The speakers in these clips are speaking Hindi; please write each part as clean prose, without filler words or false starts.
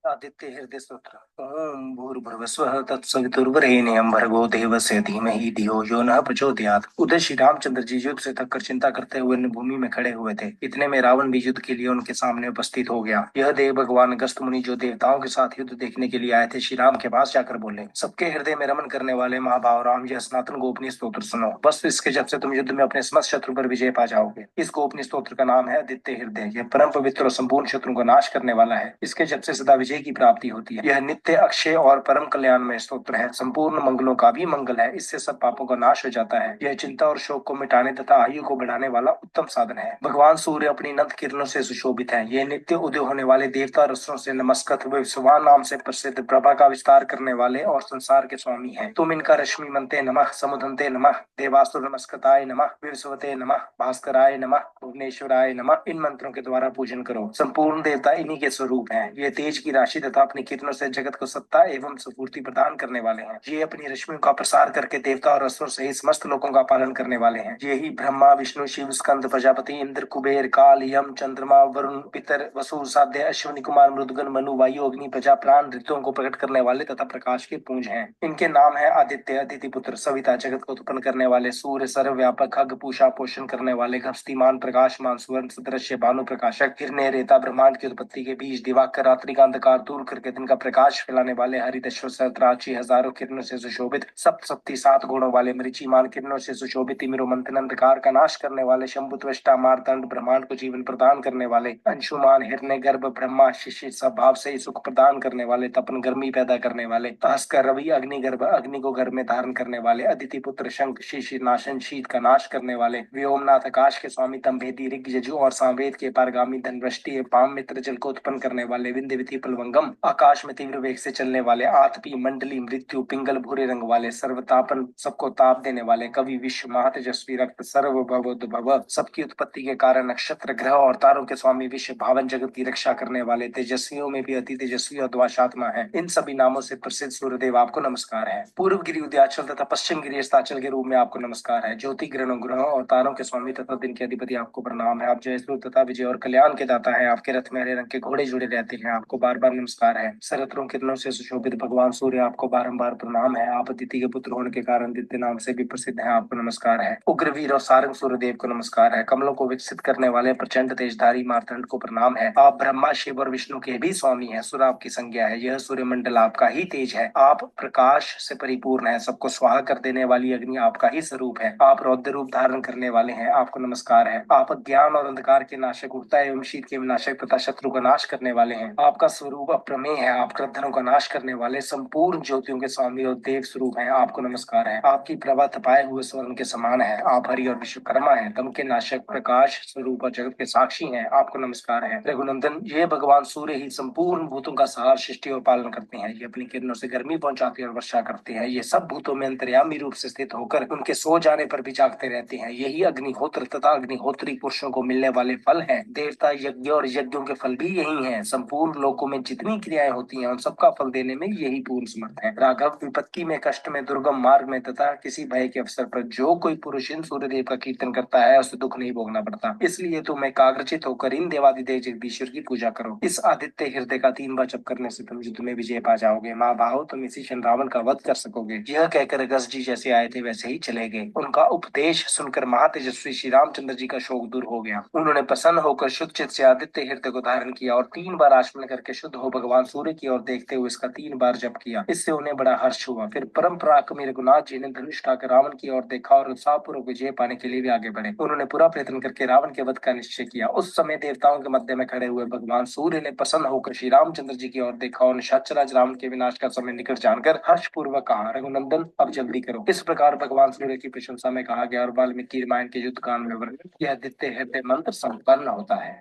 आदित्य हृदय स्तोत्र। ओम भूर्भुवस्वः तत्सवितुर्वरेण्यं भर्गो देवस्य धीमहि धियो यो नः प्रचोदयात्। उधर श्री रामचंद्र जी युद्ध से थककर चिंता करते हुए भूमि में खड़े हुए थे। इतने में रावण भी युद्ध के लिए उनके सामने उपस्थित हो गया। यह देव भगवान अगस्त्य मुनि जो देवताओं के साथ युद्ध देखने के लिए आए थे, श्री राम के पास जाकर बोले, सबके हृदय में रमन करने वाले महाभाव राम, यह सनातन गोपनीय स्तोत्र सुनो। बस इसके जब से तुम युद्ध में अपने समस्त शत्रु पर विजय पा जाओगे। इस गोपनीय स्तोत्र का नाम है आदित्य हृदय। यह परम पवित्र और संपूर्ण शत्रुओं का नाश करने वाला है। इसके जप से सदा विजय की प्राप्ति होती है। यह नित्य अक्षय और परम कल्याणमय स्तोत्र है। संपूर्ण मंगलों का भी मंगल है। इससे सब पापों का नाश हो जाता है। यह चिंता और शोक को मिटाने तथा आयु को बढ़ाने वाला उत्तम साधन है। भगवान सूर्य अपनी नंद किरणों से सुशोभित है। ये नित्य उदय होने वाले देवता रसों से नमस्कृत वे विश्ववान नाम से प्रसिद्ध प्रभा का विस्तार करने वाले और संसार के स्वामी हैं। तुम इनका रश्मि मनते नमः, समुदंते नमः, देवासुर नमस्कृताय नमः, विवस्वते नमः, भास्कराय नमः, भुवनेश्वराय नमः इन मंत्रों के द्वारा पूजन करो। संपूर्ण देवता इन्हीं के स्वरूप हैं। ये तेज की राशि तथा अपनी किरणों से जगत को सत्ता एवं स्फूर्ति प्रदान करने वाले हैं। ये अपनी रश्मियों का प्रसार करके देवता और असुर सहित समस्त लोगों का पालन करने वाले हैं। ये ही ब्रह्मा विष्णु शिव स्कंद प्रजापति इंद्र कुबेर काल यम चंद्रमा वरुण पितर वसु साध्य अश्विनी कुमार मृदगन मनु वायु अग्नि प्रजा प्राण ऋतुओं को प्रकट करने वाले तथा प्रकाश के पुंज हैं। इनके नाम है आदित्य, अदिति पुत्र, सविता, जगत को उत्पन्न करने वाले, सूर्य, सर्वव्यापक, खग, पूषा, पोषण करने वाले, गस्तिमान, प्रकाशमान, सुवर्ण सदृश्य, भानु प्रकाशक, हिरण्य, रेता, ब्रह्मांड की उत्पत्ति के बीज, दिवाकर, रात्रि का अंधकार दूर करके दिन का प्रकाश फैलाने वाले, हरित अश्व सहस्राक्षी, हजारों किरणों से सुशोभित, सप्तशक्ति सात गुणों वाले, मरीचिमान किरणों से सुशोभित, तिमिरो मंथन अंधकार का नाश करने वाले, शंभु त्वष्टा मारतंड ब्रह्मांड को जीवन प्रदान करने वाले, अंशुमान, हिरण्य गर्भ, ब्रह्मा शिशि सब भाव से सुख प्रदान करने वाले, तपन गर्मी पैदा करने वाले, भास्कर, रवि, अग्निगर्भ, अग्नि को गर्भ में धारण करने वाले, अदिति पुत्र, शंख, शिशि नाशन, शीत का नाश करने वाले, व्योमनाथ, आकाश के स्वामी, तमभेदी, ऋग, यजु और सामवेद के पारगामी, धनवृष्टि, पाम मित्र, जल को उत्पन्न करने वाले, विंध्य, विधि, प्लवंगम, आकाश में तीव्र वेग से चलने वाले, आतपी, मंडली, मृत्यु, पिंगल, भूरे रंग वाले, सर्वतापन, सबको ताप देने वाले, कवि, विश्व, महातेजस्वी, रक्त, सर्व भव, सबकी उत्पत्ति के कारण, नक्षत्र, ग्रह और तारों के स्वामी, विश्व भावन, जगत की रक्षा करने वाले, तेजस्वियों में भी अति तेजस्वी और द्वाशात्मा है। इन सभी नामों से प्रसिद्ध सूर्यदेव आपको नमस्कार है। पूर्व गिरि उदयाचल तथा पश्चिम गिरि अस्ताचल के रूप में आपको नमस्कार है। ज्योति, ग्रहणों, ग्रहों और तारों के स्वामी तथा दिन के अधिपति आपको प्रणाम है। आप जय सूर्य तथा विजय और कल्याण के दाता है। आपके रथ में हरे रंग के घोड़े जुड़े रहते हैं। आपको बार बार नमस्कार है। सरत्रों किरणों से सुशोभित भगवान सूर्य आपको बारंबार प्रणाम है। आप अदिति के पुत्र होने के कारण दित्य नाम से भी प्रसिद्ध है। आपको नमस्कार है। उग्रवीर और सारंग सूर्यदेव को नमस्कार है। कमलों को विकसित करने वाले प्रचंड तेजधारी मार्तंड को प्रणाम है। आप ब्रह्मा शिव और विष्णु के भी स्वामी हैं। सूर्य आपकी संज्ञा है। यह सूर्यमंडल आपका ही तेज है। आप प्रकाश से परिपूर्ण है। सबको स्वाहा कर देने वाली अग्नि आपका ही स्वरूप है। आप रौद्र रूप धारण करने वाले हैं। आपको नमस्कार है। आप ज्ञान और अंधकार के नाशक, उठता एवं शीत के विनाशक तथा शत्रु का नाश करने वाले हैं। आपका स्वरूप अप्रमेय है। आप क्रद्धनों का नाश करने वाले संपूर्ण ज्योतियों के स्वामी और देव स्वरूप हैं। आपको नमस्कार है। आपकी प्रभा तपाए हुए स्वर्ण के समान है। आप हरि और विश्वकर्मा हैं। तम के नाशक, प्रकाश स्वरूप और जगत के साक्षी हैं। आपको नमस्कार है। रघुनंदन, ये भगवान सूर्य ही संपूर्ण भूतों का सहार, सृष्टि और पालन करते हैं। ये अपनी किरणों से गर्मी पहुंचाते और वर्षा करते हैं। ये सब भूतों में अंतर्यामी रूप से स्थित होकर उनके सो जाने पर भी जागते रहते हैं। यही अग्निहोत्र तथा अग्निहोत्री पुरुषों को मिलने वाले फल हैं। देवता यज्ञ और यज्ञों के फल भी यही हैं। संपूर्ण लोकों में जितनी क्रियाएं होती हैं उन सबका फल देने में यही पूर्ण समर्थ है। राघव, विपत्ति में, कष्ट में, दुर्गम मार्ग में तथा किसी भय के अवसर पर जो कोई पुरुष इन सूर्यदेव का कीर्तन करता है उसे दुख नहीं भोगना पड़ता। इसलिए तुम एकाग्रचित होकर इन देवादिदेव जगदीश्वर की पूजा करो। इस आदित्य हृदय का 3 बार जप करने से तुम युद्ध में विजय पा जाओगे। माँ बाहो, तुम इसी क्षण रावण का वध कर सकोगे। यह कहकर अगस्त जी जैसे आए थे वैसे ही चले गए। उनका उपदेश सुनकर महातेजस्वी श्री रामचंद्र जी का शोक दूर हो गया। उन्होंने प्रसन्न होकर शुद्ध चित्त से आदित्य हृदय को धारण किया और 3 बार आचमन करके शुद्ध हो भगवान सूर्य की ओर देखते हुए इसका 3 बार जप किया। इससे उन्हें बड़ा हर्ष हुआ। फिर परम पराक्रमी रघुनाथ जी ने धनुष उठाकर रावण की ओर देखा और उत्साहपूर्वक विजय पाने के लिए भी आगे बढ़े। उन्होंने पूरा प्रयत्न करके रावण के वध का निश्चय किया। उस समय देवताओं के मध्य में खड़े हुए भगवान सूर्य ने प्रसन्न होकर श्री रामचंद्र जी की ओर देखा और निशाचराज रावण के विनाश का समय निकट जानकर हर्ष पूर्वक कहा, रघुनंदन अब जल्दी करो। इस प्रकार भगवान सूर्य की प्रशंसा में कहा गया और वाल्मीकि रामायण के युद्ध कांड में वर्णित यह आदित्य हृदय मंत्र संपन्न होता है।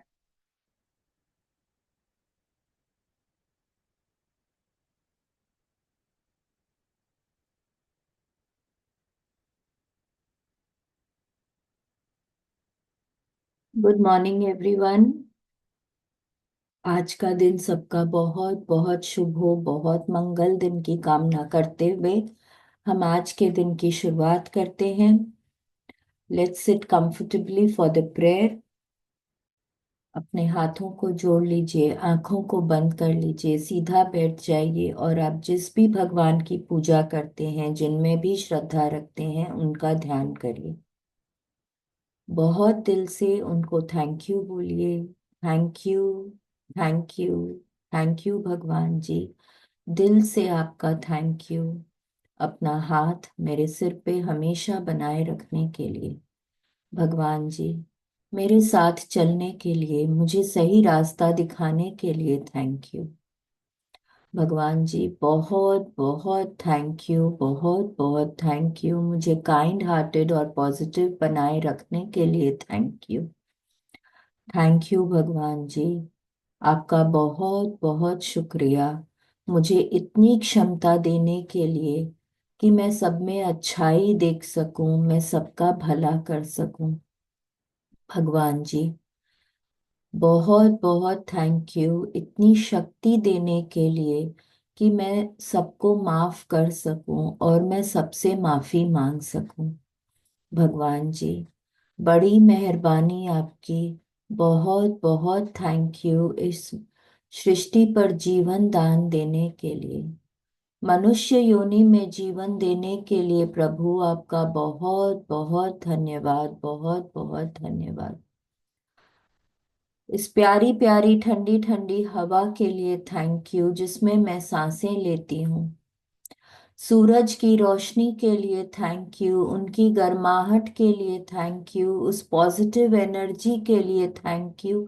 Good morning everyone. आज का दिन सबका बहुत बहुत शुभ हो, बहुत मंगल दिन की कामना करते हुए हम आज के दिन की शुरुआत करते हैं। Let's sit comfortably for the prayer. अपने हाथों को जोड़ लीजिए, आंखों को बंद कर लीजिए, सीधा बैठ जाइए और आप जिस भी भगवान की पूजा करते हैं, जिनमें भी श्रद्धा रखते हैं, उनका ध्यान करिए। बहुत दिल से उनको थैंक यू बोलिए। Thank you, thank you, thank you भगवान जी। दिल से आपका थैंक यू। अपना हाथ मेरे सिर पे हमेशा बनाए रखने के लिए भगवान जी, मेरे साथ चलने के लिए, मुझे सही रास्ता दिखाने के लिए थैंक यू भगवान जी। बहुत बहुत थैंक यू, बहुत बहुत थैंक यू। मुझे काइंड हार्टेड और पॉजिटिव बनाए रखने के लिए थैंक यू। थैंक यू भगवान जी। आपका बहुत बहुत शुक्रिया, मुझे इतनी क्षमता देने के लिए कि मैं सब में अच्छाई देख सकूं, मैं सबका भला कर सकूं भगवान जी। बहुत बहुत थैंक यू इतनी शक्ति देने के लिए कि मैं सबको माफ कर सकूं और मैं सबसे माफी मांग सकूं भगवान जी। बड़ी मेहरबानी आपकी। बहुत बहुत थैंक यू इस सृष्टि पर जीवन दान देने के लिए, मनुष्य योनि में जीवन देने के लिए। प्रभु आपका बहुत बहुत धन्यवाद, बहुत बहुत धन्यवाद। इस प्यारी प्यारी ठंडी ठंडी हवा के लिए थैंक यू, जिसमें मैं सांसें लेती हूँ। सूरज की रोशनी के लिए थैंक यू, उनकी गर्माहट के लिए थैंक यू, उस पॉजिटिव एनर्जी के लिए थैंक यू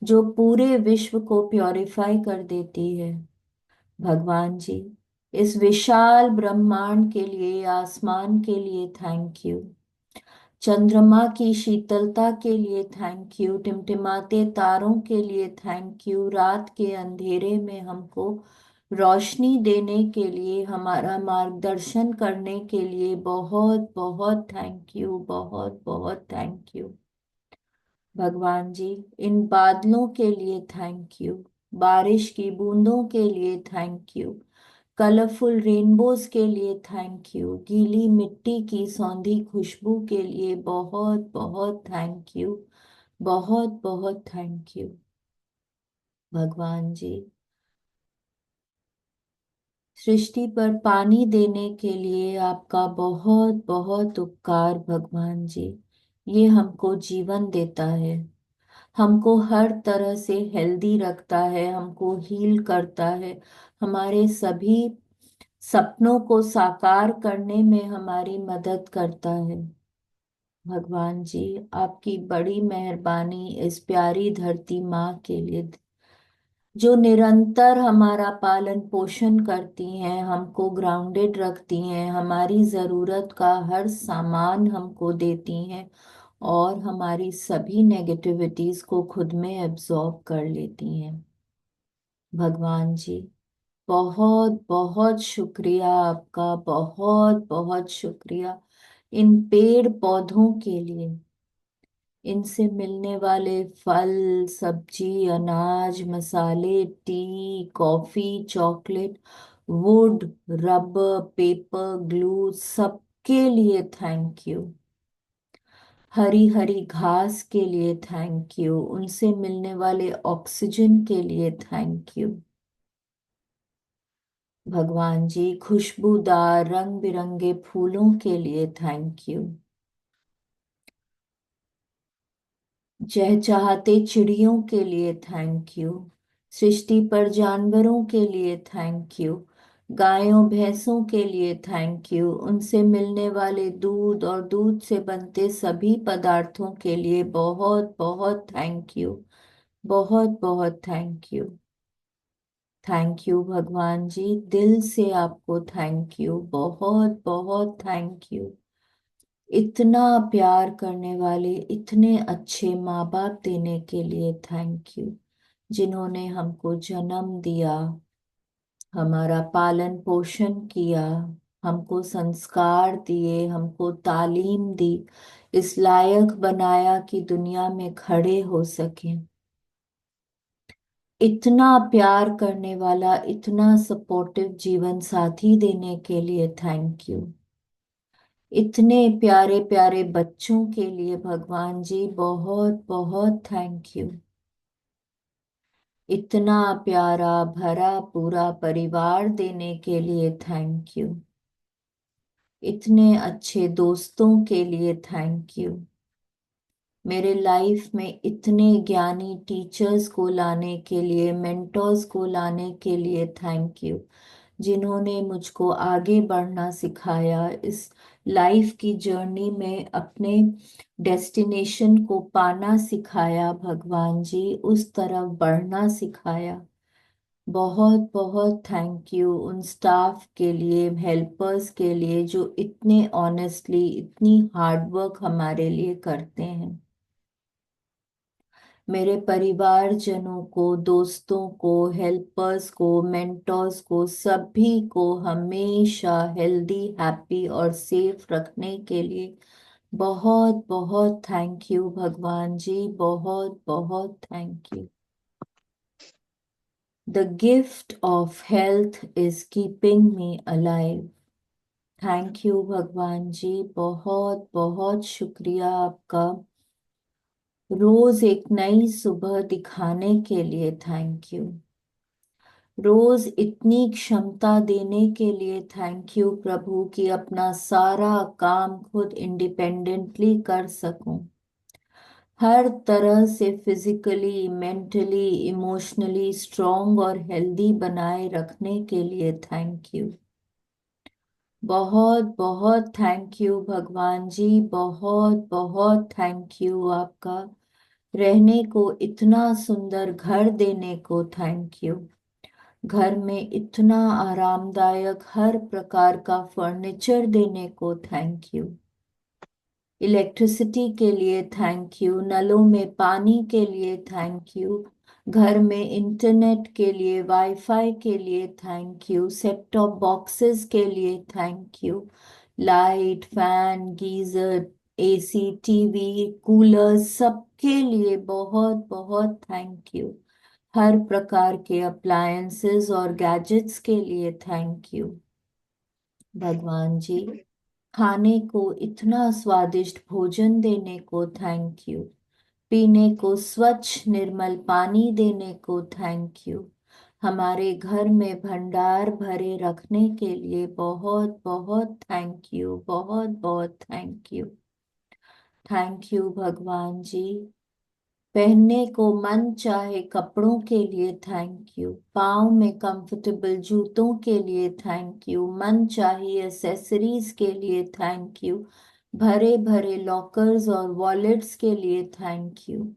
जो पूरे विश्व को प्योरीफाई कर देती है भगवान जी। इस विशाल ब्रह्मांड के लिए, आसमान के लिए थैंक यू। चंद्रमा की शीतलता के लिए थैंक यू, टिमटिमाते तारों के लिए थैंक यू, रात के अंधेरे में हमको रोशनी देने के लिए, हमारा मार्गदर्शन करने के लिए बहुत बहुत थैंक यू, बहुत बहुत थैंक यू भगवान जी। इन बादलों के लिए थैंक यू, बारिश की बूंदों के लिए थैंक यू, कलरफुल रेनबोज के लिए थैंक यू, गीली मिट्टी की सौंधी खुशबू के लिए बहुत बहुत थैंक यू, बहुत बहुत थैंक यू भगवान जी। सृष्टि पर पानी देने के लिए आपका बहुत बहुत उपकार भगवान जी। ये हमको जीवन देता है, हमको हर तरह से हेल्दी रखता है, हमको हील करता है, हमारे सभी सपनों को साकार करने में हमारी मदद करता है भगवान जी। आपकी बड़ी मेहरबानी इस प्यारी धरती माँ के लिए, जो निरंतर हमारा पालन पोषण करती हैं, हमको ग्राउंडेड रखती हैं, हमारी ज़रूरत का हर सामान हमको देती हैं और हमारी सभी नेगेटिविटीज को खुद में एब्जॉर्ब कर लेती हैं भगवान जी। बहुत बहुत शुक्रिया आपका, बहुत बहुत शुक्रिया इन पेड़ पौधों के लिए, इनसे मिलने वाले फल, सब्जी, अनाज, मसाले, T, coffee, chocolate, would, rubber, paper, glue, सबके लिए थैंक यू। हरी हरी घास के लिए थैंक यू, उनसे मिलने वाले ऑक्सीजन के लिए थैंक यू भगवान जी। खुशबूदार रंग बिरंगे फूलों के लिए थैंक यू। चहचहाते चिड़ियों के लिए थैंक यू। सृष्टि पर जानवरों के लिए थैंक यू। गायों भैंसों के लिए थैंक यू, उनसे मिलने वाले दूध और दूध से बनते सभी पदार्थों के लिए बहुत बहुत थैंक यू, बहुत बहुत थैंक यू। थैंक यू भगवान जी, दिल से आपको थैंक यू, बहुत बहुत थैंक यू। इतना प्यार करने वाले, इतने अच्छे माँ बाप देने के लिए थैंक यू, जिन्होंने हमको जन्म दिया, हमारा पालन पोषण किया, हमको संस्कार दिए, हमको तालीम दी, इस लायक बनाया कि दुनिया में खड़े हो सके। इतना प्यार करने वाला, इतना सपोर्टिव जीवन साथी देने के लिए थैंक यू। इतने प्यारे प्यारे बच्चों के लिए भगवान जी बहुत बहुत थैंक यू। इतना प्यारा भरा पूरा परिवार देने के लिए थैंक यू। इतने अच्छे दोस्तों के लिए थैंक यू। मेरे लाइफ में इतने ज्ञानी टीचर्स को लाने के लिए, मेंटर्स को लाने के लिए थैंक यू, जिन्होंने मुझको आगे बढ़ना सिखाया, इस लाइफ की जर्नी में अपने डेस्टिनेशन को पाना सिखाया, भगवान जी उस तरफ बढ़ना सिखाया। बहुत बहुत थैंक यू उन स्टाफ के लिए, हेल्पर्स के लिए, जो इतने ऑनेस्टली, इतनी हार्ड वर्क हमारे लिए करते हैं। मेरे परिवारजनों को, दोस्तों को, हेल्पर्स को, मेंटर्स को, सभी को हमेशा हेल्दी, हैप्पी और सेफ रखने के लिए बहुत बहुत थैंक यू भगवान जी, बहुत बहुत thank you. The gift of health is keeping me alive. Thank you भगवान जी, बहुत बहुत शुक्रिया आपका। रोज एक नई सुबह दिखाने के लिए थैंक यू। रोज इतनी क्षमता देने के लिए थैंक यू प्रभु, कि अपना सारा काम खुद इंडिपेंडेंटली कर सकूं। हर तरह से फिजिकली, मेंटली, इमोशनली स्ट्रांग और हेल्दी बनाए रखने के लिए थैंक यू। बहुत बहुत थैंक यू भगवान जी, बहुत बहुत थैंक यू आपका। रहने को इतना सुंदर घर देने को थैंक यू। घर में इतना आरामदायक हर प्रकार का फर्नीचर देने को थैंक यू। इलेक्ट्रिसिटी के लिए थैंक यू, नलों में पानी के लिए थैंक यू, घर में इंटरनेट के लिए, वाईफाई के लिए thank you, set top boxes के लिए thank you, light, fan, geyser, AC, TV, cooler, सबके लिए बहुत बहुत थैंक यू। हर प्रकार के अप्लायंसेस और गैजेट्स के लिए थैंक यू भगवान जी। खाने को इतना स्वादिष्ट भोजन देने को थैंक यू। पीने को स्वच्छ निर्मल पानी देने को थैंक यू। हमारे घर में भंडार भरे रखने के लिए बहुत बहुत थैंक यू, बहुत बहुत थैंक यू। थैंक यू भगवान जी। पहनने को मन चाहे कपड़ों के लिए थैंक यू। पाँव में कंफर्टेबल जूतों के लिए थैंक यू। मन चाहे एसेसरीज के लिए थैंक यू। भरे भरे लॉकर्स और वॉलेट्स के लिए थैंक यू।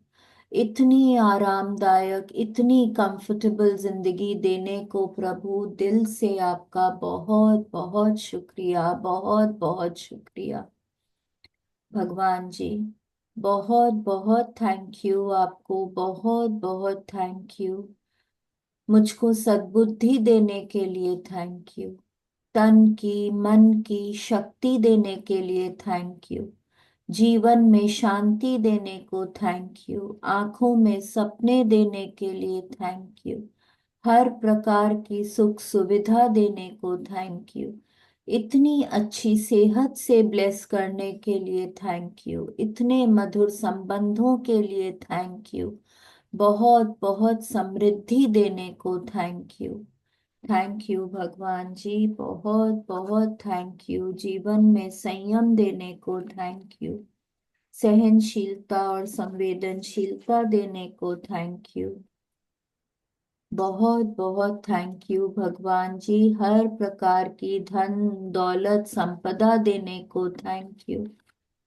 इतनी आरामदायक, इतनी कंफर्टेबल जिंदगी देने को प्रभु, दिल से आपका बहुत बहुत शुक्रिया, बहुत बहुत शुक्रिया भगवान जी। बहुत बहुत थैंक यू आपको, बहुत बहुत थैंक यू। मुझको सद्बुद्धि देने के लिए थैंक यू। तन की, मन की शक्ति देने के लिए थैंक यू। जीवन में शांति देने को थैंक यू। आंखों में सपने देने के लिए थैंक यू। हर प्रकार की सुख सुविधा देने को थैंक यू। इतनी अच्छी सेहत से ब्लेस करने के लिए थैंक यू। इतने मधुर संबंधों के लिए थैंक यू। बहुत बहुत समृद्धि देने को थैंक यू। थैंक यू भगवान जी, बहुत बहुत थैंक यू। जीवन में संयम देने को थैंक यू। सहनशीलता और संवेदनशीलता देने को थैंक यू। बहुत बहुत थैंक यू भगवान जी। हर प्रकार की धन दौलत संपदा देने को थैंक यू।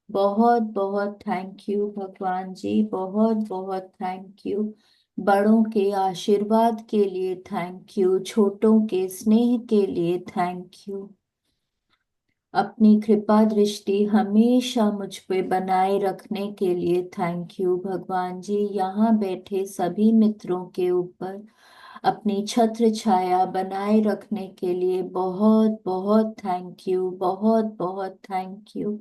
बहुत बहुत थैंक यू भगवान जी, बहुत बहुत थैंक यू। बड़ों के आशीर्वाद के लिए थैंक यू, छोटों के स्नेह के लिए थैंक यू। अपनी कृपा दृष्टि हमेशा मुझ पे बनाए रखने के लिए थैंक यू भगवान जी। यहाँ बैठे सभी मित्रों के ऊपर अपनी छत्र छाया बनाए रखने के लिए बहुत बहुत थैंक यू, बहुत बहुत thank you,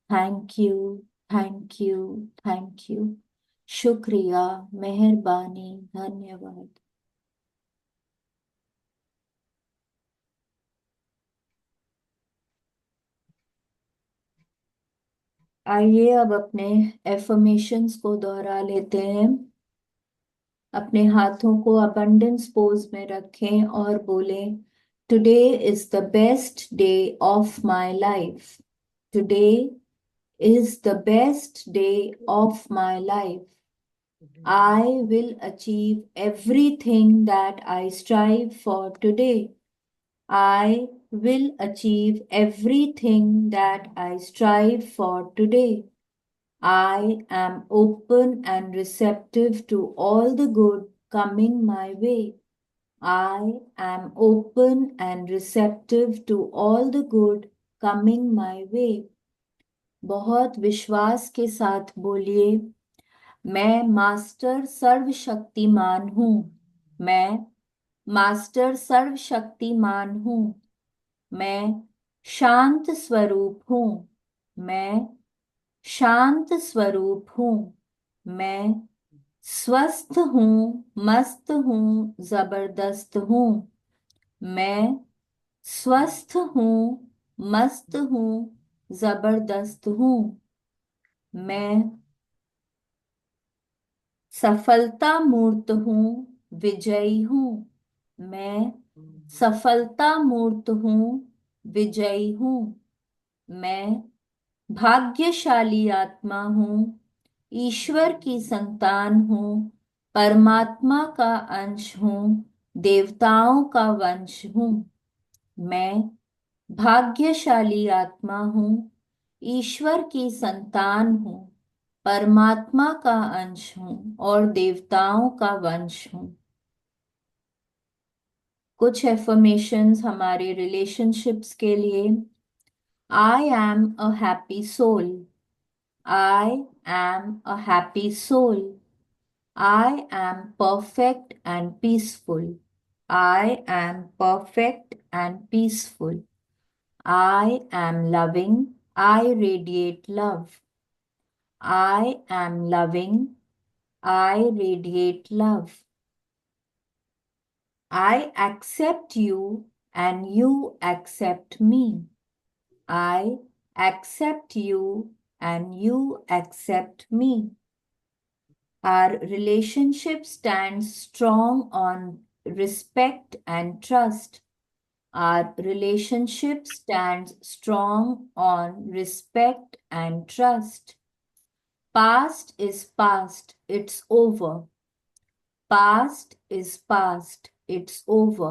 thank you, thank you, thank you. शुक्रिया, मेहरबानी, धन्यवाद। आइए अब अपने एफर्मेशंस को दोहरा लेते हैं। अपने हाथों को अबंडेंस पोज में रखें और बोलें, today is the best day of my life. Today is the best day of my life. I will achieve everything that I strive for today. I will achieve everything that I strive for today. I am open and receptive to all the good coming my way. I am open and receptive to all the good coming my way. बहुत विश्वास के साथ बोलिए, मैं मास्टर सर्वशक्तिमान हूँ। मैं मास्टर सर्वशक्तिमान हूँ। मैं शांत स्वरूप हूँ। मैं शांत स्वरूप हूँ। मैं स्वस्थ हूँ, मस्त हूँ, जबरदस्त हूँ। मैं स्वस्थ हूँ, मस्त हूँ, जबरदस्त हूँ। मैं सफलता मूर्त हूँ, विजयी हूँ। मैं सफलता मूर्त हूँ, विजयी हूँ। मैं भाग्यशाली आत्मा हूँ, ईश्वर की संतान हूँ, परमात्मा का अंश हूँ, देवताओं का वंश हूँ। मैं भाग्यशाली आत्मा हूँ, ईश्वर की संतान हूँ, परमात्मा का अंश हूँ और देवताओं का वंश हूँ। कुछ एफर्मेशंस हमारे रिलेशनशिप्स के लिए। I am a happy soul. I am a happy soul. I am perfect and peaceful. I am perfect and peaceful. I am loving. I radiate love. I am loving. I radiate love. I accept you and you accept me. I accept you and you accept me. Our relationship stands strong on respect and trust. Our relationship stands strong on respect and trust. Past is past, it's over. Past is past, it's over.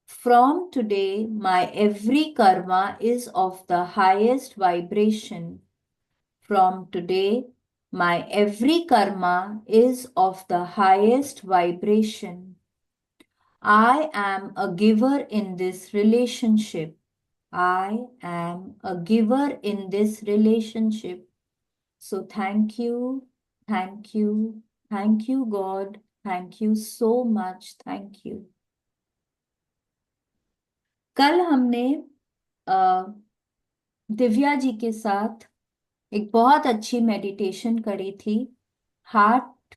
From today, my every karma is of the highest vibration. From today, my every karma is of the highest vibration. I am a giver in this relationship. I am a giver in this relationship. So thank you, thank you, thank you, God. Thank you so much. Thank you. कल हमने दिव्या जी के साथ एक बहुत अच्छी मेडिटेशन करी थी हार्ट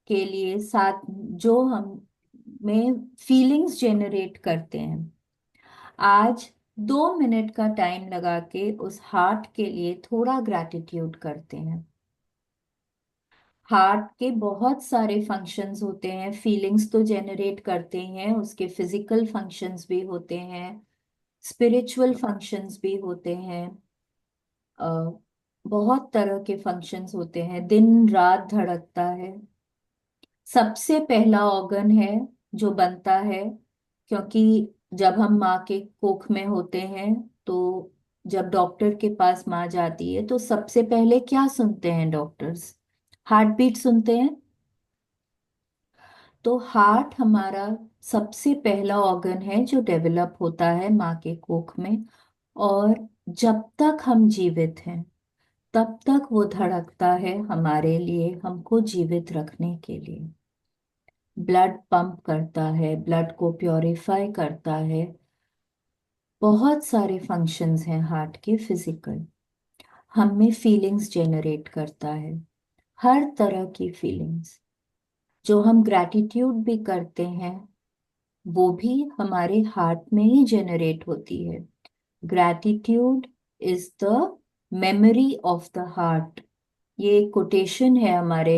के लिए, साथ जो हम में फीलिंग्स जनरेट करते हैं। आज 2 मिनट का टाइम लगा के उस हार्ट के लिए थोड़ा ग्रैटिट्यूड करते हैं। हार्ट के बहुत सारे फंक्शंस होते हैं, फीलिंग्स तो जनरेट करते हैं, उसके फिजिकल फंक्शंस भी होते हैं, स्पिरिचुअल फंक्शंस भी होते हैं। अ, बहुत तरह के फंक्शंस होते हैं, दिन रात धड़कता है। सबसे पहला ऑर्गन है जो बनता है, क्योंकि जब हम माँ के कोख में होते हैं तो जब डॉक्टर के पास माँ जाती है तो सबसे पहले क्या सुनते हैं डॉक्टर्स? हार्ट बीट सुनते हैं। तो हार्ट हमारा सबसे पहला ऑर्गन है जो डेवलप होता है माँ के कोख में, और जब तक हम जीवित हैं तब तक वो धड़कता है हमारे लिए, हमको जीवित रखने के लिए। ब्लड पंप करता है, ब्लड को प्योरीफाई करता है। बहुत सारे फंक्शंस हैं हार्ट के फिजिकल। हम में फीलिंग्स जनरेट करता है, हर तरह की फीलिंग्स। जो हम ग्रैटिट्यूड भी करते हैं वो भी हमारे हार्ट में ही जनरेट होती है। Gratitude is the memory of the heart. ये एक कोटेशन है हमारे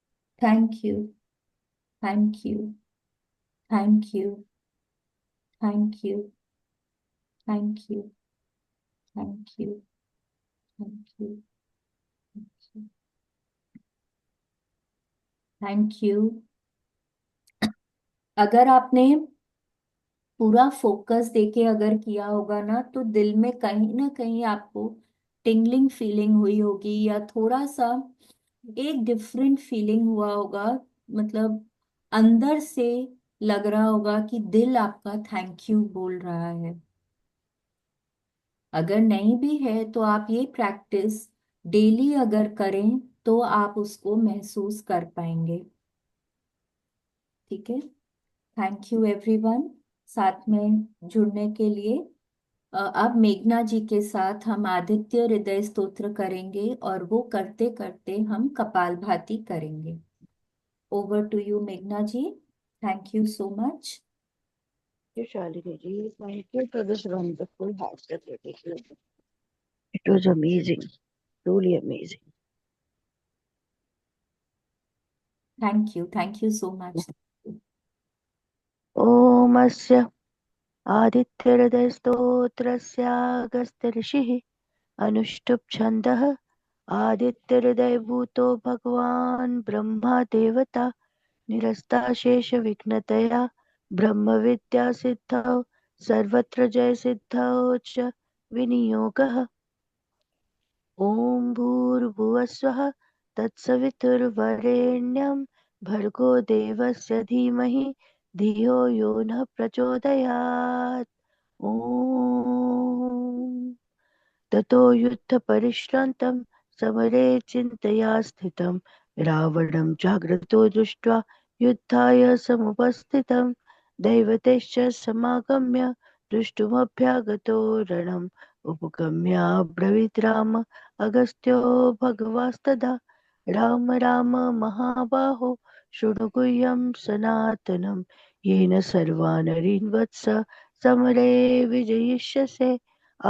Thank you. Thank you. Thank you. Thank you. Thank you. Thank you. Thank you. Thank you. अगर आपने पूरा फोकस देके अगर किया होगा ना, तो दिल में कहीं ना कहीं आपको टिंगलिंग फीलिंग हुई होगी, या थोड़ा सा एक डिफरेंट फीलिंग हुआ होगा। मतलब अंदर से लग रहा होगा कि दिल आपका थैंक यू बोल रहा है। अगर नहीं भी है तो आप ये प्रैक्टिस डेली अगर करें तो आप उसको महसूस कर पाएंगे। ठीक है। थैंक यू एवरीवन साथ में जुड़ने के लिए। अब मेघना जी के साथ हम आदित्य हृदय स्तोत्र करेंगे, और वो करते करते हम कपालभाति करेंगे। ओवर टू यू मेघना ji. Thank you so much. You, Shalini ji. Thank you for this wonderful heartfelt meditation. It was amazing, truly amazing. Thank you so much. ओमस्य आदित्यहृदयस्तोत्रस्य ऋषिः अनुष्टुप् छन्दः आदित्यहृदयभूतो भगवान् ब्रह्मा देवता निरस्ताशेषविघ्नतया ब्रह्मविद्यासिद्धौ सर्वत्र जयसिद्धौ च विनियोगः। ॐ भूर्भुवस्वः तत्सवितुर्वरेण्यं भर्गो देवस्य धीमहि धियो यो नः प्रचोदयात्। ॐ ततो युद्धपरिश्रान्तं समरे चिन्तया स्थितं रावणं जाग्रतो दृष्ट्वा युद्धाय समुपस्थितं दैवतैश्च समागम्य दृष्टुमभ्यागतो रणम् उपगम्याब्रवीद् राम अगस्त्यो भगवास्तदा राम राम महाबाहो शृणु गुह्यं सनातनं येन सर्वानरीन् वत्स समरे विजयिष्यसे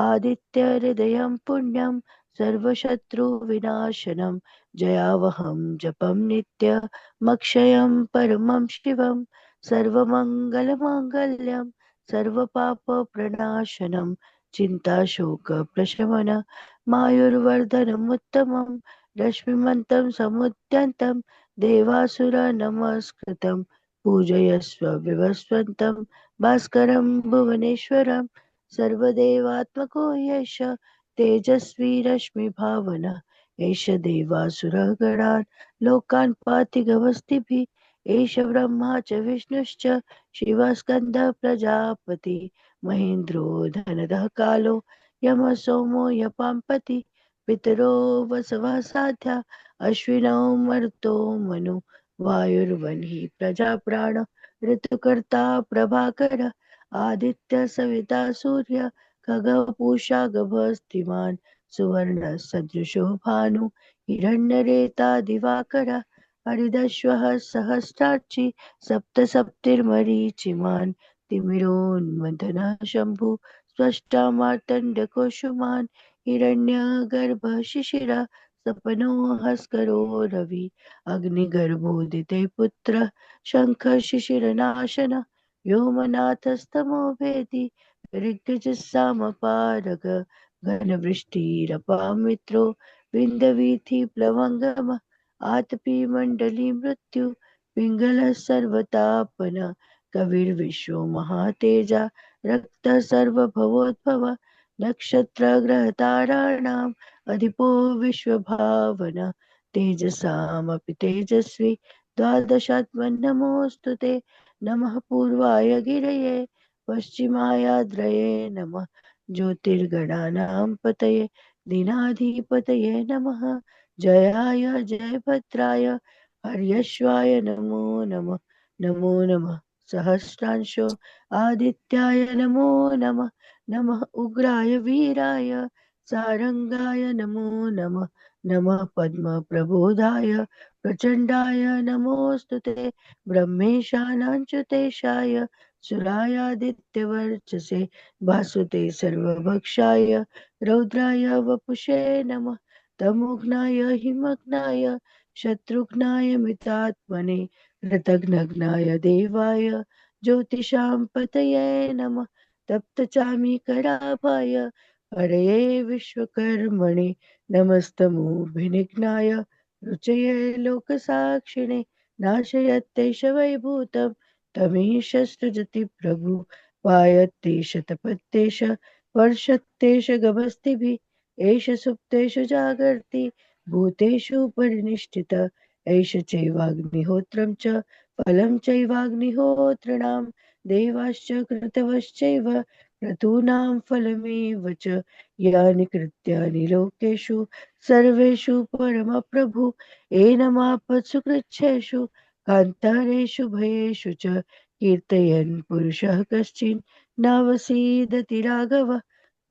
आदित्यहृदयं पुण्यं सर्वशत्रुविनाशनं जयावहं जपं नित्यमक्षयं परमं शिवं सर्वमङ्गलमाङ्गल्यं सर्वपापप्रणाशनं चिन्ताशोकप्रशमन मायुर्वर्धनमुत्तमं रश्मिमन्तं समुद्यन्तं देवासुरनमस्कृतं पूजयस्व विवस्वन्तं भास्करं भुवनेश्वरं सर्वदेवात्मको येष तेजस्वी रश्मिभावनः एष देवासुरः गणान् लोकान् पाति गवस्तिभिः एष ब्रह्मा च विष्णुश्च शिवस्कन्दः प्रजापति महेन्द्रो धनदः कालो यमः सोमो यपाम्पति पितरो वसवः साध्या अश्विनौ मरुतो मनु वायुर्वह्निः प्रजाप्राण ऋतुकर्ता प्रभाकर आदित्य सविता सूर्य खगपूषा गभस्तिमान् सुवर्ण सदृशो भानु हिरण्यरेता दिवाकर हरिदश्वः सहस्रार्चि सप्तसप्तिर्मरीचिमान् तिमिरोन्मथनः शम्भु स्पष्टा मार्तण्डकोशुमान् हिरण्यगर्भः शिशिरः सपनो हस्करो रवि अग्निगर्भोदिते पुत्रः शङ्खः शिशिरनाशनः व्योमनाथस्तमो भेदी ऋग्गजस्सामपारग घनवृष्टिरपां मित्रो विन्ध्यवीथि प्लवङ्गम आतपी मण्डली मृत्यु पिङ्गलः सर्वतापन कविर्विश्वो महातेजा रक्तः सर्वभवोद्भव नक्षत्रग्रहताराणाम् अधिपो विश्वभावन तेजसामपि तेजस्वी द्वादशात्मन् ते नमः पूर्वाय गिरये पश्चिमायाद्रये नमः ज्योतिर्गणानां पतये दीनाधिपतये नमः जयाय जयभद्राय हर्यश्वाय नमो नमः नमो नमः सहस्रांशो आदित्याय नमो नमः नमः उग्राय वीराय सारंगाय नमो नमः नमः पद्मप्रबोधाय प्रचण्डाय नमोऽस्तुते ब्रह्मेशानाञ्च्युतेशाय सुरायादित्यवर्चसे भासुते सर्वभक्षाय रौद्राय वपुषे नमः तमोघ्नाय हिमग्नाय शत्रुघ्नाय मितात्मने कृतघ्नघ्नाय देवाय ज्योतिषां पतये नमः तप्तचामी कराभाय हरये विश्वकर्मणे नमस्तमूर्ध्निघ्नाय रुचये लोकसाक्षिणे नाशयत्तेष वैभूतं तमीश सृजति प्रभु पायत्तेष तपत्तेष वर्षत्तेष गभस्तिभिः एष सुप्तेषु जागर्ति भूतेषु परिनिष्ठित एष चैवाग्निहोत्रं च फलं चैवाग्निहोत्रिणां देवाश्च कृतवश्चैव क्रतूनां फलमेव च यानि कृत्यानि लोकेषु सर्वेषु परमप्रभु एनमापत्सु कृच्छ्रेषु कान्तारेषु भयेषु च कीर्तयन् पुरुषः कश्चिन् नावसीदति राघवः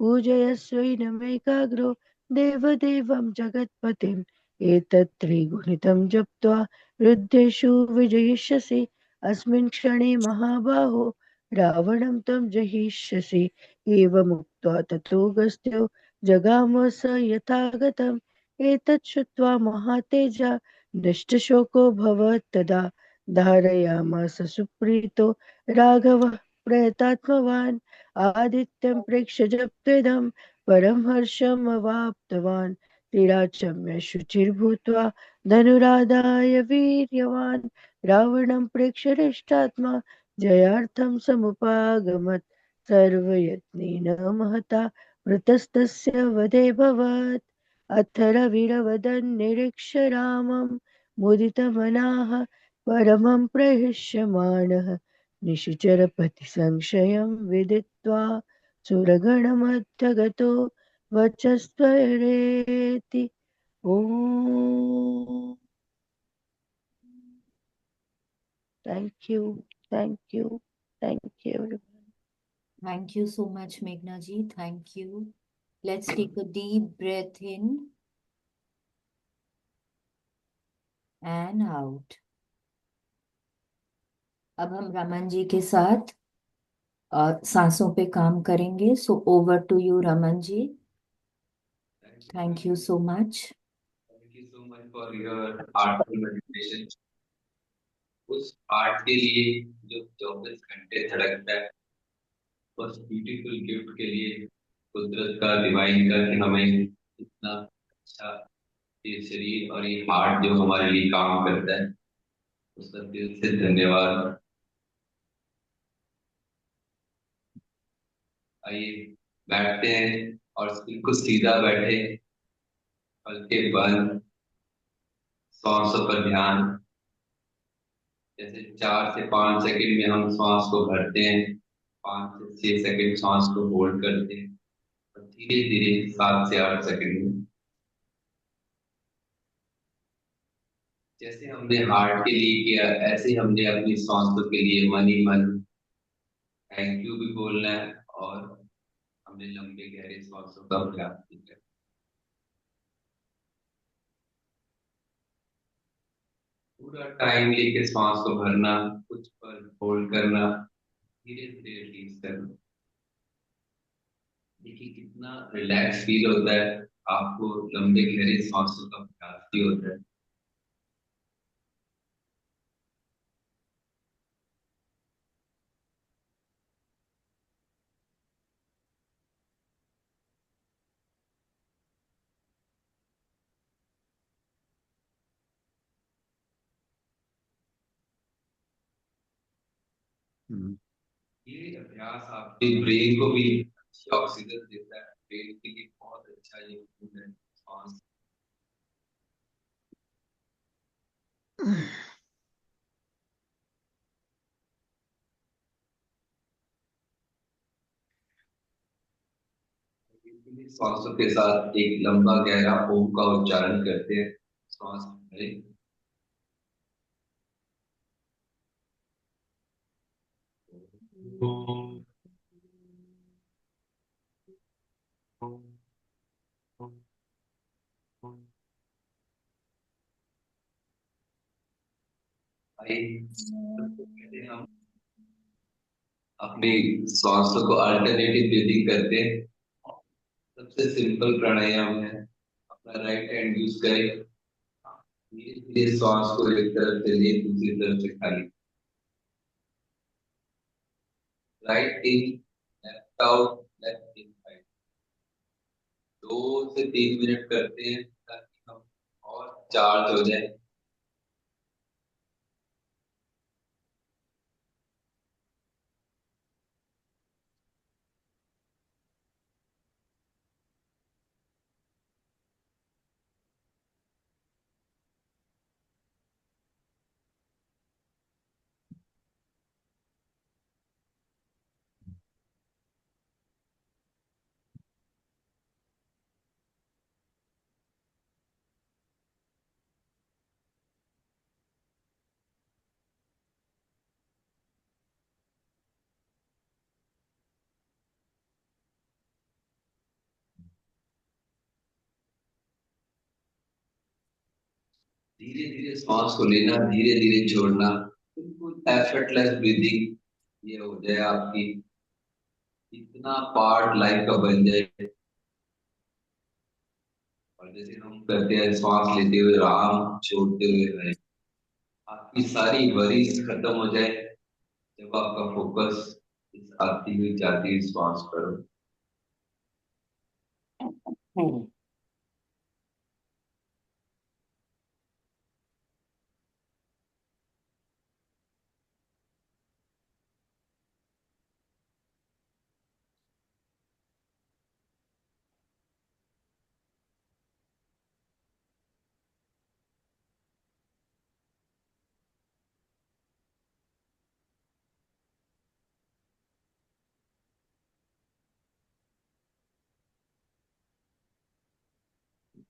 पूजयस्वैनमेकाग्रो देवदेवं जगत्पतिम् एतत् त्रिगुणितं जप्त्वा युद्धेषु विजयिष्यसि अस्मिन् क्षणे महाबाहो रावणं त्वं जहिष्यसि एवमुक्त्वा ततोऽगस्त्यो जगाम स यथागतम् एतत् श्रुत्वा महातेजा नष्टशोको भवत्तदा धारयामास सुप्रीतो राघवः प्रयतात्मवान् आदित्यं प्रेक्ष्य जप्त्वेदं परं हर्षमवाप्तवान् क्रीडाचम्य शुचिर्भूत्वा धनुराधाय वीर्यवान् रावणं प्रेक्ष्य हृष्टात्मा जयार्थं समुपागमत् सर्वयत्नेन महता वृतस्तस्य वधे भवत् अथ रविरवदन् निरीक्ष्य रामं मुदितमनाः परमं प्रहृष्यमाणः निशिचरपतिसंशयं विदित्वा सुरगणमध्यगतो वचस्त्वरेति ॐ thank you thank you Thank you so much, Meghna ji. Thank you. Let's take a deep breath in and out. अब हम रमन जी के साथ सांसों पे काम करेंगे. So over to you, Raman ji. Thank you so much. Thank you so much for your heartful meditation. उस हार्ट के लिए जो 24 घंटे धड़कता है, उस ब्यूटीफुल गिफ्ट के लिए कुदरत का डिवाइन का कि हमें इतना अच्छा ये शरीर और ये हार्ट जो हमारे लिए काम करता है, उसका दिल से धन्यवाद। आइए बैठते हैं और बिल्कुल सीधा बैठे, पलके बंद, सांसों पर ध्यान। जैसे 4 से 5 सेकंड में हम सांस को भरते हैं, 5 से 6 सेकंड सांस को होल्ड करते हैं और धीरे धीरे 7 से 8 सेकंड में, जैसे हमने हार्ट के लिए किया ऐसे ही हमने अपनी सांसों के लिए मन ही मन थैंक यू भी बोलना है और हमने लंबे गहरे सांसों का अभ्यास भी करना है। पूरा टाइम लेके सांस को भरना, कुछ पर होल्ड करना, धीरे धीरे रिलीज करना। देखिए कितना रिलैक्स फील होता है, आपको लंबे गहरे सांसों का अभ्यास भी होता है। ये अभ्यास आपके ब्रेन को भी अच्छी ऑक्सीजन देता है, ब्रेन के लिए बहुत अच्छा ये फूड है सांस। सांसों के साथ एक लंबा गहरा ओम का उच्चारण करते हैं। सांस भरें, आइए हम अपनी सांसों को अल्टरनेटिव ब्रीदिंग करते हैं। सबसे सिंपल प्राणायाम है, अपना राइट हैंड यूज करें धीरे धीरे श्वास को एक तरफ से ले दूसरी तरफ से खाली। Right in, left out, left in, right. 2 से 3 मिनट करते हैं ताकि हम और चार्ज हो जाए। धीरे धीरे सांस को लेना, धीरे धीरे छोड़ना, बिल्कुल एफर्टलेस ब्रीदिंग ये हो जाए आपकी, इतना पार्ट लाइफ का बन जाए। और जैसे हम करते हैं सांस लेते हुए राम, छोड़ते हुए रहे, आपकी सारी वरीज खत्म हो जाए जब आपका फोकस इस आती हुई जाती हुई सांस पर हो।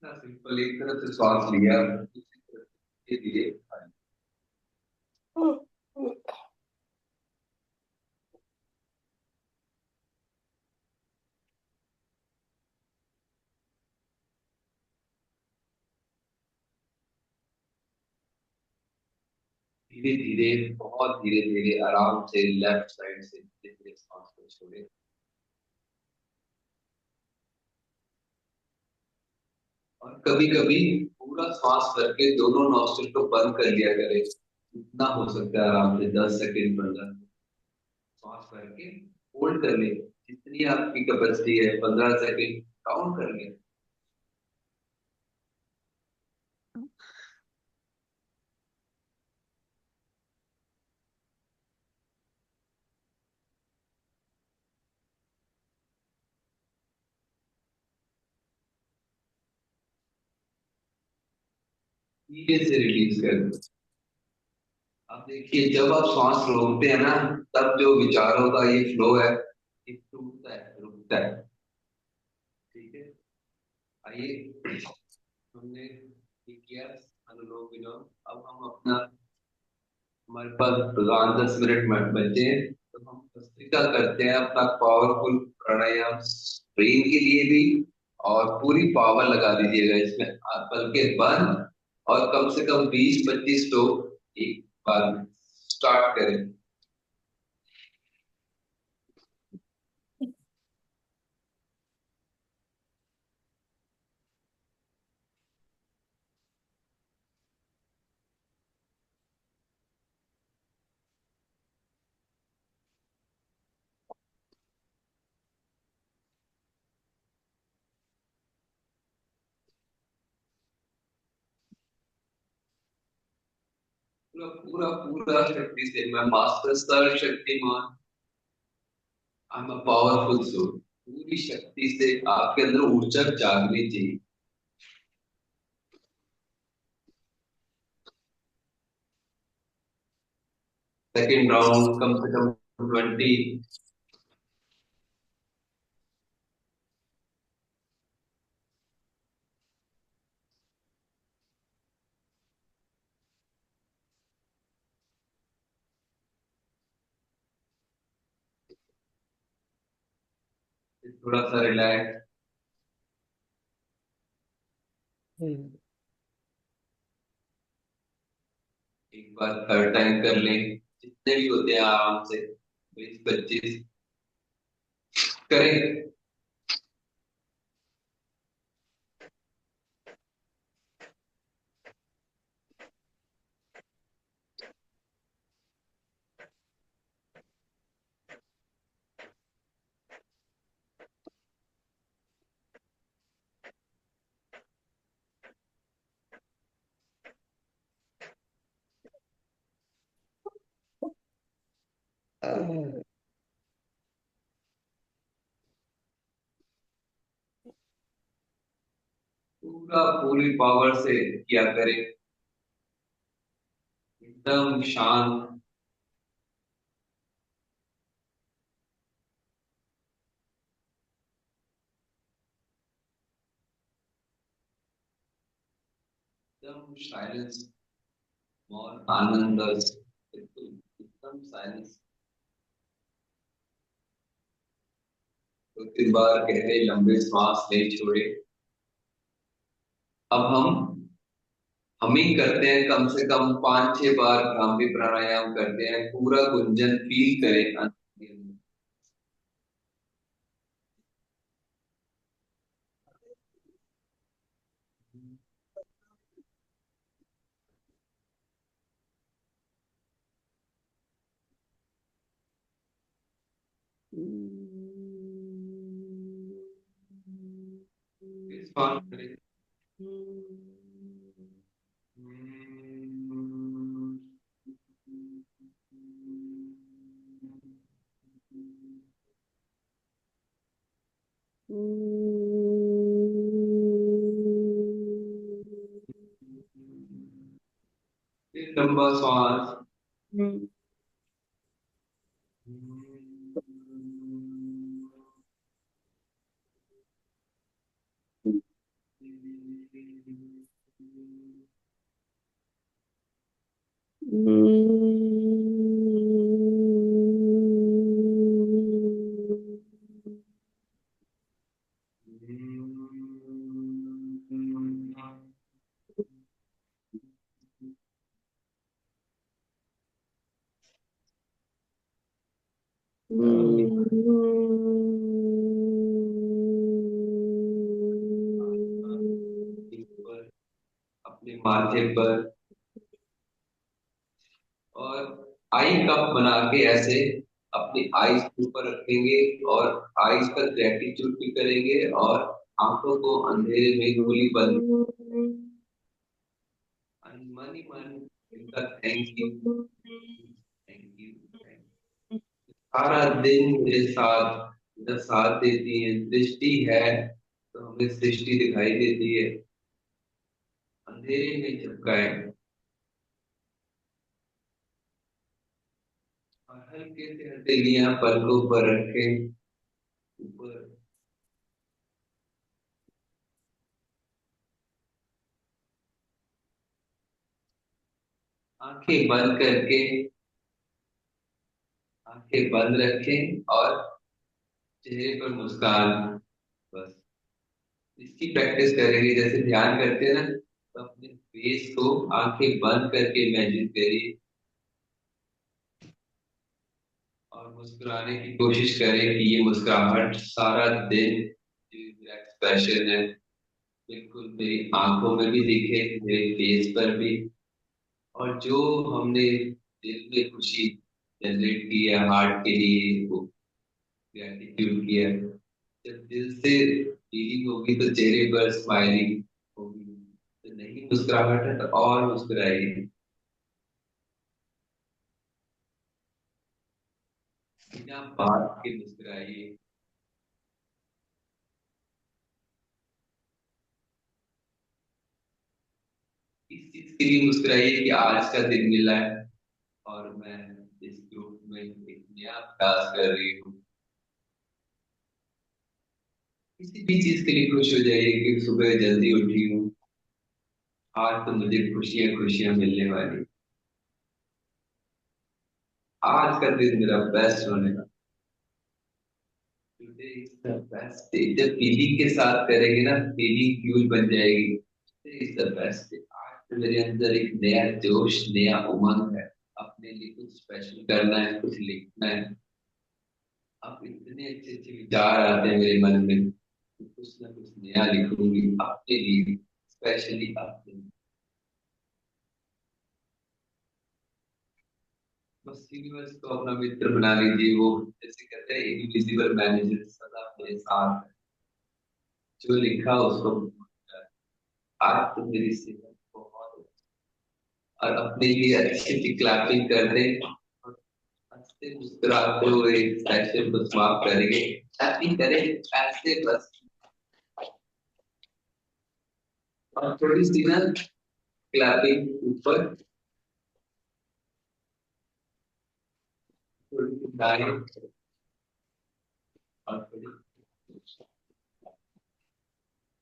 इतना सिंपल, एक तरफ से सांस लिया, दूसरी तरफ धीरे धीरे धीरे धीरे, बहुत धीरे धीरे आराम से लेफ्ट साइड से धीरे धीरे सांस को छोड़े। और कभी कभी पूरा सांस करके दोनों नॉस्ट्रिल को बंद कर लिया करें, जितना हो सकता है आराम से 10 सेकेंड 15 सांस करके होल्ड कर ले, जितनी आपकी कैपेसिटी है 15 सेकेंड काउंट कर ले। धीरे से रिलीज कर दो। अब देखिए, जब आप सांस रोकते हैं ना, तब जो विचारों का ये फ्लो है, ये टूटता है, रुकता है। ठीक है, आइए, हमने ये किया अनुलोम विलोम। अब हम अपना, हमारे पास 5-10 मिनट बचे हैं, तो हम भस्त्रिका करते हैं अपना पावरफुल प्राणायाम, ब्रेन के लिए भी। और पूरी पावर लगा दीजिएगा इसमें, आप पलके बंद और कम से कम 20-25 लोग एक बार स्टार्ट करें। पूरा पूरा पूरा शक्ति से, मैं मास्टर सर्व शक्तिमान, I am a powerful soul. पूरी शक्ति से आपके अंदर ऊर्जा जागनी चाहिए। सेकेंड राउंड कम से कम 20। थोड़ा सा रिलैक्स, एक बार थर्ड टाइम कर लें, जितने भी होते हैं आराम से 20-25 करें। पूरा पूरी पावर से किया करें, एकदम शांत। एकदम साइलेंस और आनंद, बिल्कुल एकदम साइलेंस। दो तीन बार गहरे लंबे सांस ले छोड़े। अब हम ही करते हैं, कम से कम 5-6 बार भ्रामरी प्राणायाम करते हैं, पूरा गुंजन फील करें अंदर के अंदर। फिर सांस करें। फिर लंबा सांस। अपने माथे पर, और आई कप बना के ऐसे अपनी आईज के ऊपर रखेंगे, और आईज पर ग्रेटिट्यूड भी करेंगे, और आंखों को अंधेरे में खुली बंद, मन ही मन इनका थैंक यू, थैंक यू, सारा दिन मेरे साथ इधर साथ देती है, दृष्टि है तो हमें सृष्टि दिखाई देती है, अंधेरे में झपकाए। और हल्के से हथेलियां पलकों पर रखें ऊपर, आंखें बंद करके, आंखें बंद रखें, और चेहरे पर मुस्कान। बस इसकी प्रैक्टिस करेंगे, जैसे ध्यान करते हैं ना, तो अपने फेस को आंखें बंद करके इमेजिन करिए, और मुस्कुराने की कोशिश करें कि ये मुस्कुराहट सारा दिन जो एक्सप्रेशन है बिल्कुल मेरी आंखों में भी दिखे, मेरे फेस पर भी। और जो हमने दिल में खुशी जनरेट की है हार्ट के लिए, वो ग्रेटिट्यूड किया है, जब दिल से फीलिंग होगी तो चेहरे पर स्माइलिंग होगी। तो नहीं मुस्कुराहट है तो और मुस्कुराइए, बिना बात के मुस्कुराइए। इस चीज के लिए मुस्कुराइए कि आज का दिन मिला है, और मैं इस ग्रुप में एक नया प्रयास कर रही हूँ। किसी भी चीज के लिए खुश हो जाइए कि सुबह जल्दी उठी हूँ, आज तो मुझे खुशियां खुशियां मिलने वाली, आज का दिन मेरा बेस्ट होने वाला। Today is the best day, जब फीलिंग के साथ करेंगे ना, फीलिंग फ्यूल बन जाएगी। Today is the best day, आज तो मेरे अंदर एक नया जोश, नया उमंग है, अपने लिए कुछ स्पेशल करना है, कुछ लिखना है। अब इतने अच्छे अच्छे विचार आते हैं मेरे मन में कि कुछ ना कुछ नया लिखूंगी अपने लिए, स्पेशली अपने लिए। बस यूनिवर्स को अपना मित्र बना लीजिए, वो जैसे कहते हैं इनविजिबल मैनेजर सदा मेरे साथ है, जो लिखा उसको। आज तो मेरी सेहत बहुत, और अपने लिए अच्छी सी क्लैपिंग कर दें, और ऐसे मुस्कुराते हुए सेशन को समाप्त करेंगे। ऐसे करें ऐसे बस, और थोड़ी सी ना क्लैपिंग ऊपर, थोड़ी सी दाएं, और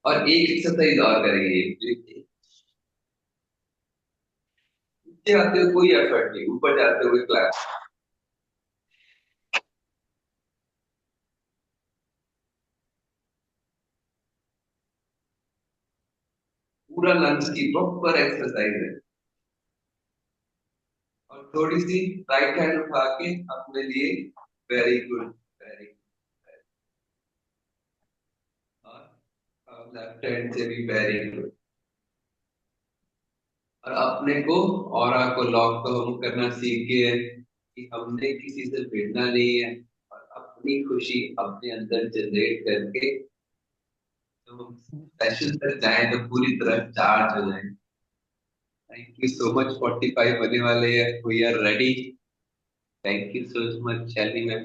और एक एक्सरसाइज और करेंगे। नीचे आते हुए कोई एफर्ट नहीं, ऊपर जाते हुए क्लैप। पूरा लंग्स की प्रॉपर एक्सरसाइज है। और थोड़ी सी राइट हैंड उठा के अपने लिए, वेरी गुड, वेरी गुड, और लेफ्ट हैंड से भी वेरी गुड। और अपने को ऑरा को लॉक तो हम करना सीख गए हैं कि हमने किसी से भिड़ना नहीं है, और अपनी खुशी अपने अंदर जनरेट करके तो हम सेशन तक जाए तो पूरी तरह चार्ज हो जाए। Thank you so much. 45 होने वाले हैं, we are ready. Thank you so much Shaili ma'am.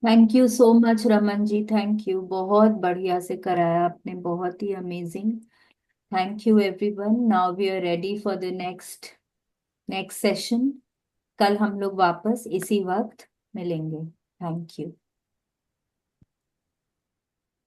Thank you so much Raman ji, thank you, बहुत बढ़िया से कराया आपने, बहुत ही amazing. Thank you everyone. Now we are ready for the next next session. कल हम लोग वापस इसी वक्त मिलेंगे। Thank you.